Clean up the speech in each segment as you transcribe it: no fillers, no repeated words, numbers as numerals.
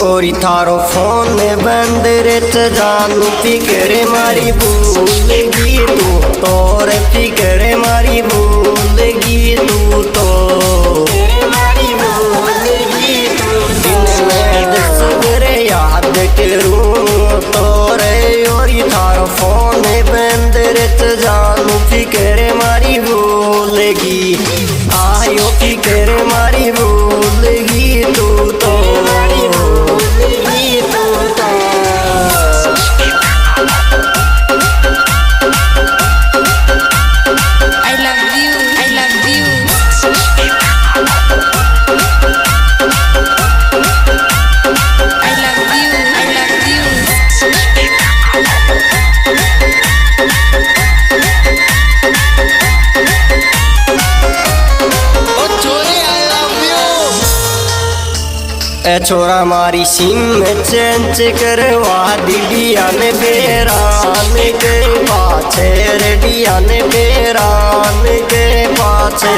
और थारो फोन बंद रेत जानू फिक्र मारी भूलगी तू तोर फिक्र मारी भूलगी तू तो दिन में 10 बेरे याद करूँ तोरे और थारो फोन बंद रेत जानू फिक्र मारी भूलगी आयो फिक्र मारी भूलगी तू तो छोरा मारी सिम चेंज करवा दीदियान बेरान के पाछे रेडियान बेरान के पाछे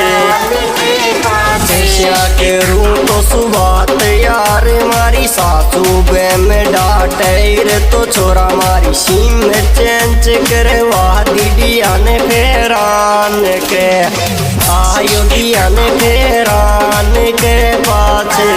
श्या के रू तो सुबात यार मारी सासू बे में डाटे तो छोरा मारी सिम चेंज करवा दीदियान बेरान के आयो दियान बेरान के पाछे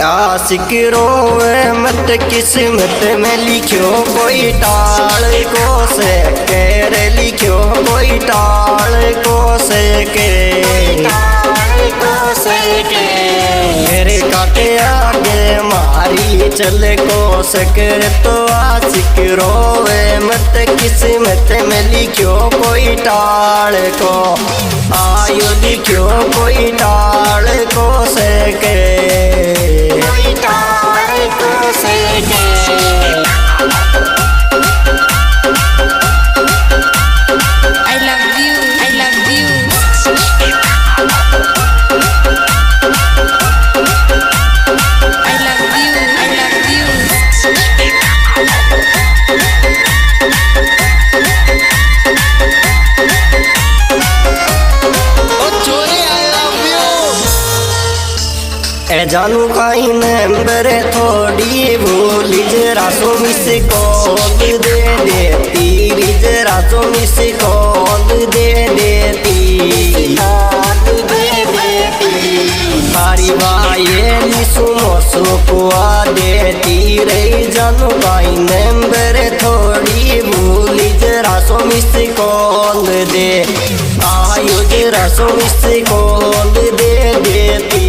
आशिक रोवे मत किस्मत में लिखो कोई टाल को से केरे लिखो कोई टाल को से के मेरे काटे आगे मारी चले को सकर तो आशिक रोवे मत किस्मत में लिखो कोई टाल को आयो लिखो कोई टाल को से के जानू काई नंबर थोड़ी भूली जरा सो मिस कॉल दे देती जरा सो मिस कॉल दे देती तारी बाये सुनो सो कुआ देती रे जानू काई नंबर थोड़ी भूली जरा सो मिस कॉल दे आयो जरा सो मिस कॉल दे देती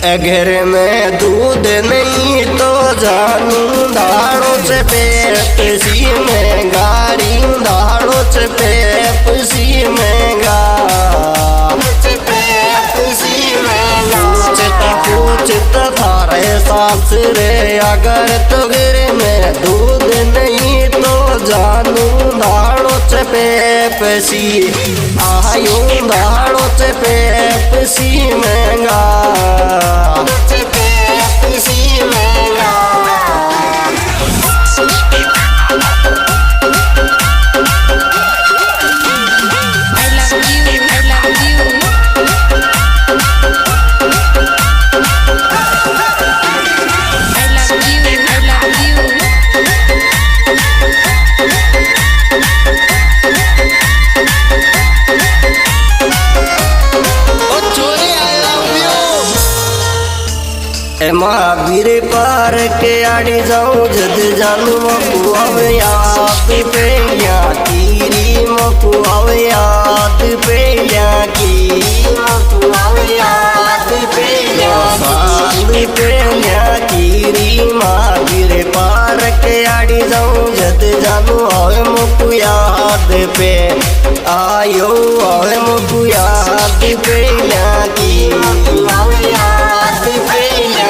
घर में दूध नहीं तो जानू दाड़ो से पेप्सी महंगारी दाड़ो से पेप्सी महंगा पूछता थारे सास रे अगर तो घर में दूध नहीं तो जानू दाड़ो से पेप्सी आयो दाड़ो से पेप्सी महंगा महावीर पार के आड़ी जाऊं जद जानू याद पे या की गिरी मोकू आवे याद पेलिया की मोकू आवे याद पेलिया साल पेलिया गिरी मागिरे पार के आड़ी जाऊं जद जानू आवे मोकू याद पे आयो आवे मोकू याद पेलिया की आवे याद पेलिया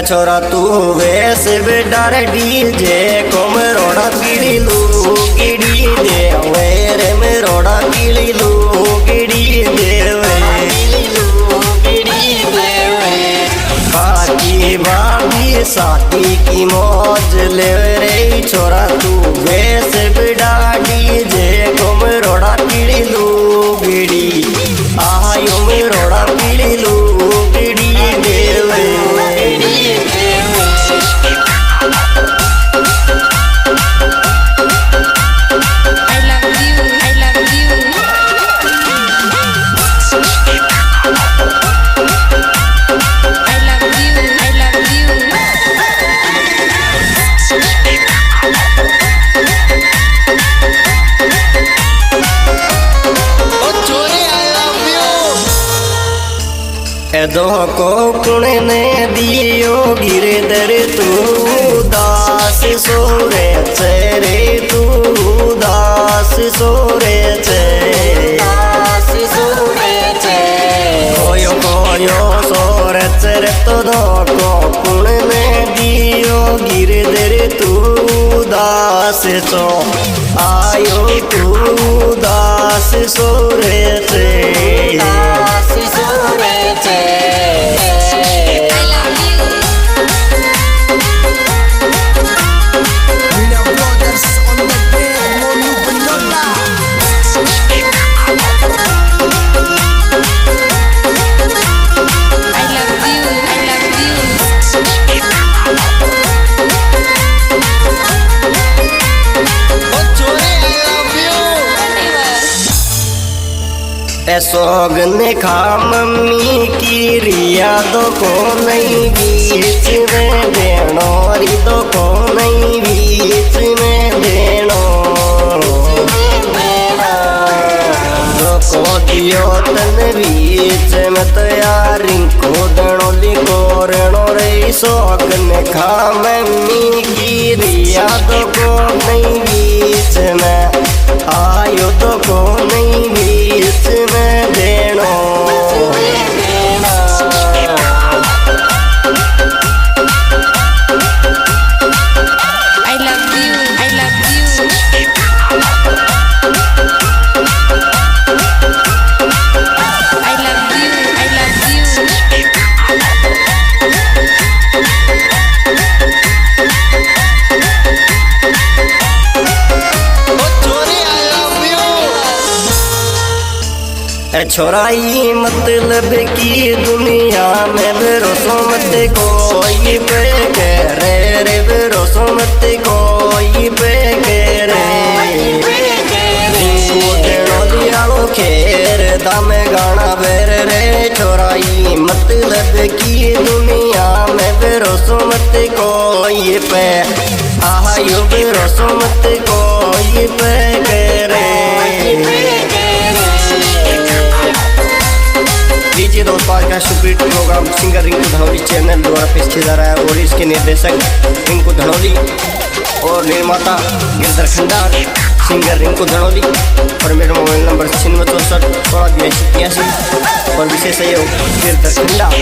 छोरा तू वैस बेडार डीजे को मरोड़ा पीड़ी लू गिड़ी दे वेरे मरोड़ा पीड़ी लू गिड़ी दे बाकी भाभी साथी की मौज ले रे छोरा तू वैस बेडार डीजे को मरोड़ा पीड़ी लू गिड़ी आयो मरोड़ा पीड़ी लू गिड़ी दे दो को कुणे ने दियो गिरे दर तू दास सोरे रे तू दास सोरे दास सोरे कोयो कोयो सोरे रे तो दो को कुणे ने दियो गिरे दर तू दास सो आयो तू दास सोरे दास सोरे सोगन खा मम्मी की रिया दो को नहीं बीच में देनो दो को नहीं बीच में देनो दो को दियो तन बीच में तैयारी को दनो लिखो रेणो रे सोगन खा मम्मी की रिया दो को नहीं बीच में आयो दो को नहीं बीच में देनो छोराई मतलब की दुनिया में भरोसा मत कोई पे करे रे भरोसा मत कोई पे करे खेर दम गाना बेर रे छोराई मतलब की दुनिया में भरोसा मत कोई पे आयो भरोसा मत कोई पे करे लीजिए दोस्त पॉडकास्ट सुपीट programme singer Rinku Dhanauli channel द्वारा पेश किया जा रहा है और इसके निर्देशक रिंकू धनौली और निर्माता गिरधर खंडार सिंगर रिंकू धनौली और मेरा मोबाइल नंबर 9664 1682 83 और विशेष सहयोग गिरधर खंडार।